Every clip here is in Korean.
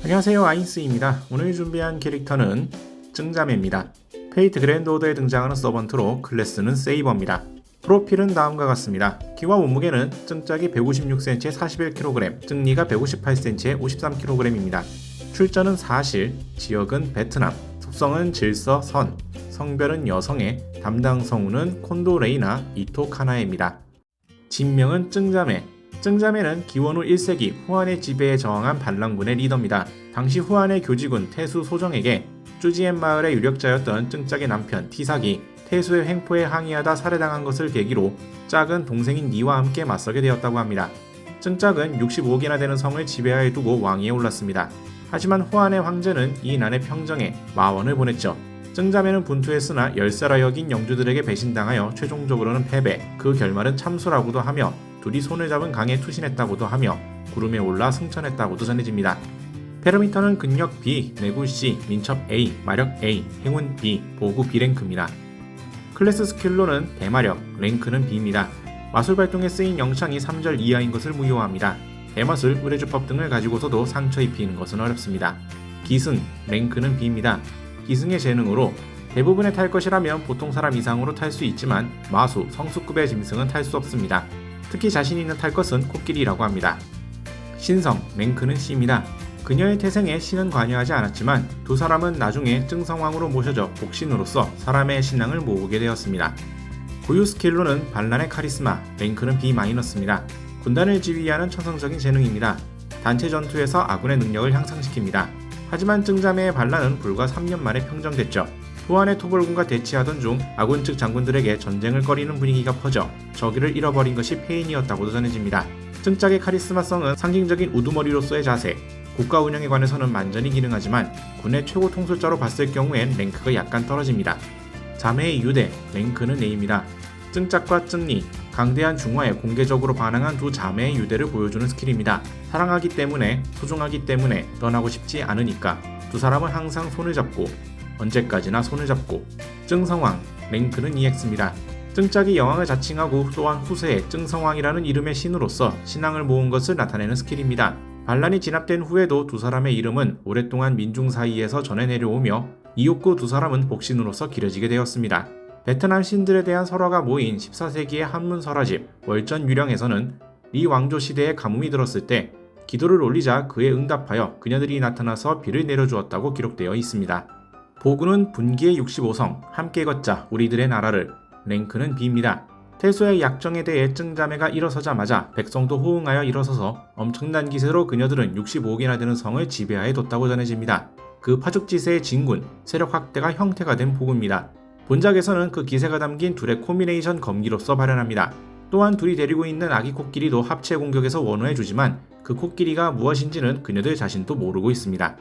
안녕하세요, 아인스입니다. 오늘 준비한 캐릭터는 증자매입니다. 페이트 그랜드 오더에 등장하는 서번트로 클래스는 세이버입니다. 프로필은 다음과 같습니다. 키와 몸무게는 증짝이 156cm에 41kg, 증리가 158cm에 53kg입니다. 출전은 사실, 지역은 베트남, 속성은 질서 선, 성별은 여성애, 담당 성우는 콘도 레이나 이토 카나에입니다. 진명은 증자매. 증자매는 기원 후 1세기 후한의 지배에 저항한 반란군의 리더입니다. 당시 후한의 교지군 태수 소정에게 쭈지엔 마을의 유력자였던 증짝의 남편 티삭이 태수의 횡포에 항의하다 살해당한 것을 계기로 짝은 동생인 니와 함께 맞서게 되었다고 합니다. 증짝은 65개나 되는 성을 지배하에 두고 왕위에 올랐습니다. 하지만 후한의 황제는 이 난의 평정에 마원을 보냈죠. 증자매는 분투했으나 열세라 여긴 영주들에게 배신당하여 최종적으로는 패배, 그 결말은 참수라고도 하며 둘이 손을 잡은 강에 투신했다고도 하며 구름에 올라 승천했다고도 전해집니다. 페르미터는 근력 B, 내구 C, 민첩 A, 마력 A, 행운 B, 보구 B랭크입니다. 클래스 스킬로는 대마력, 랭크는 B입니다. 마술 발동에 쓰인 영창이 3절 이하인 것을 무효화합니다. 대마술, 의뢰주법 등을 가지고서도 상처 입히는 것은 어렵습니다. 기승, 랭크는 B입니다. 기승의 재능으로 대부분의 탈 것이라면 보통 사람 이상으로 탈 수 있지만 마수, 성수급의 짐승은 탈 수 없습니다. 특히 자신 있는 탈 것은 코끼리라고 합니다. 신성, 랭크는 C입니다. 그녀의 태생에 신은 관여하지 않았지만 두 사람은 나중에 증성왕으로 모셔져 복신으로서 사람의 신앙을 모으게 되었습니다. 고유 스킬로는 반란의 카리스마, 랭크는 B-입니다. 군단을 지휘하는 천성적인 재능입니다. 단체 전투에서 아군의 능력을 향상시킵니다. 하지만 증자매의 반란은 불과 3년 만에 평정됐죠. 후한의 토벌군과 대치하던 중 아군 측 장군들에게 전쟁을 꺼리는 분위기가 퍼져 저기를 잃어버린 것이 패인이었다고도 전해집니다. 증짝의 카리스마성은 상징적인 우두머리로서의 자세, 국가 운영에 관해서는 만전히 기능하지만 군의 최고 통솔자로 봤을 경우엔 랭크가 약간 떨어집니다. 자매의 유대, 랭크는 A입니다. 증짝과 증리, 강대한 중화에 공개적으로 반항한 두 자매의 유대를 보여주는 스킬입니다. 사랑하기 때문에, 소중하기 때문에 떠나고 싶지 않으니까 두 사람은 항상 손을 잡고 언제까지나 손을 잡고. 증성왕, 랭크는 EX입니다. 증짝이 여왕을 자칭하고 또한 후세에 증성왕이라는 이름의 신으로서 신앙을 모은 것을 나타내는 스킬입니다. 반란이 진압된 후에도 두 사람의 이름은 오랫동안 민중 사이에서 전해 내려오며 이윽고 두 사람은 복신으로서 기려지게 되었습니다. 베트남 신들에 대한 설화가 모인 14세기의 한문 설화집 월전 유령에서는 리 왕조 시대에 가뭄이 들었을 때 기도를 올리자 그에 응답하여 그녀들이 나타나서 비를 내려주었다고 기록되어 있습니다. 보구는 분기의 65성, 함께 걷자 우리들의 나라를, 랭크는 B입니다. 태수의 약정에 대해 증자매가 일어서자마자 백성도 호응하여 일어서서 엄청난 기세로 그녀들은 65개나 되는 성을 지배하에 뒀다고 전해집니다. 그 파죽지세의 진군, 세력 확대가 형태가 된 보구입니다. 본작에서는 그 기세가 담긴 둘의 코미네이션 검기로서 발현합니다. 또한 둘이 데리고 있는 아기 코끼리도 합체 공격에서 원호해주지만 그 코끼리가 무엇인지는 그녀들 자신도 모르고 있습니다.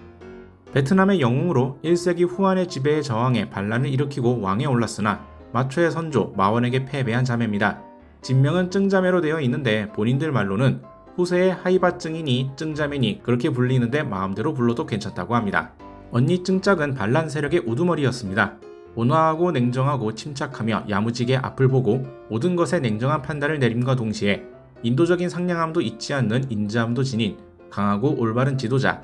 베트남의 영웅으로 1세기 후한의 지배에 저항해 반란을 일으키고 왕에 올랐으나 마초의 선조 마원에게 패배한 자매입니다. 진명은 증자매로 되어 있는데 본인들 말로는 후세의 하이바 증이니 증자매니 그렇게 불리는데 마음대로 불러도 괜찮다고 합니다. 언니 증짝은 반란 세력의 우두머리였습니다. 온화하고 냉정하고 침착하며 야무지게 앞을 보고 모든 것에 냉정한 판단을 내림과 동시에 인도적인 상냥함도 잊지 않는 인자함도 지닌 강하고 올바른 지도자.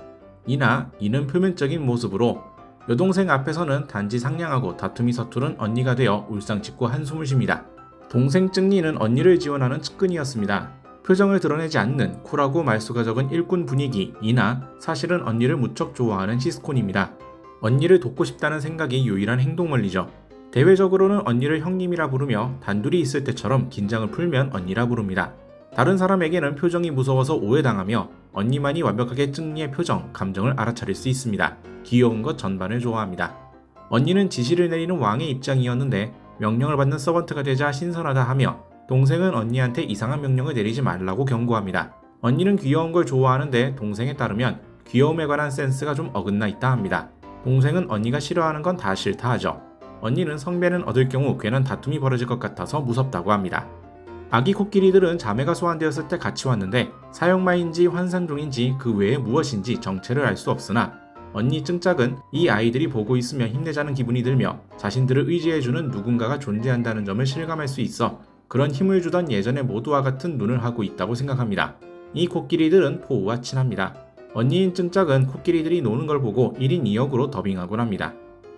이는 표면적인 모습으로 여동생 앞에서는 단지 상냥하고 다툼이 서투른 언니가 되어 울상 짓고 한숨을 쉽니다. 동생 증리는 언니를 지원하는 측근이었습니다. 표정을 드러내지 않는 쿨하고 말수가 적은 일꾼 분위기. 사실은 언니를 무척 좋아하는 시스콘입니다. 언니를 돕고 싶다는 생각이 유일한 행동원리죠. 대외적으로는 언니를 형님이라 부르며 단둘이 있을 때처럼 긴장을 풀면 언니라 부릅니다. 다른 사람에게는 표정이 무서워서 오해당하며 언니만이 완벽하게 증리의 표정, 감정을 알아차릴 수 있습니다. 귀여운 것 전반을 좋아합니다. 언니는 지시를 내리는 왕의 입장이었는데 명령을 받는 서번트가 되자 신선하다 하며 동생은 언니한테 이상한 명령을 내리지 말라고 경고합니다. 언니는 귀여운 걸 좋아하는데 동생에 따르면 귀여움에 관한 센스가 좀 어긋나 있다 합니다. 동생은 언니가 싫어하는 건 다 싫다 하죠. 언니는 성배는 얻을 경우 괜한 다툼이 벌어질 것 같아서 무섭다고 합니다. 아기 코끼리들은 자매가 소환되었을 때 같이 왔는데 사형마인지 환상 중인지 그 외에 무엇인지 정체를 알 수 없으나 언니 증짝은 이 아이들이 보고 있으면 힘내자는 기분이 들며 자신들을 의지해주는 누군가가 존재한다는 점을 실감할 수 있어 그런 힘을 주던 예전의 모두와 같은 눈을 하고 있다고 생각합니다. 이 코끼리들은 포우와 친합니다. 언니인 증짝은 코끼리들이 노는 걸 보고 1인 2역으로 더빙하곤 합니다.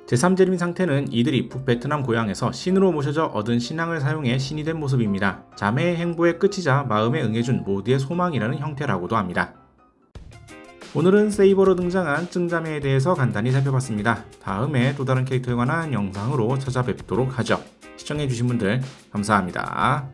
제3제림 상태는 이들이 북베트남 고향에서 신으로 모셔져 얻은 신앙을 사용해 신이 된 모습입니다. 자매의 행보의 끝이자 마음에 응해준 모두의 소망이라는 형태라고도 합니다. 오늘은 세이버로 등장한 증자매에 대해서 간단히 살펴봤습니다. 다음에 또 다른 캐릭터에 관한 영상으로 찾아뵙도록 하죠. 시청해주신 분들 감사합니다.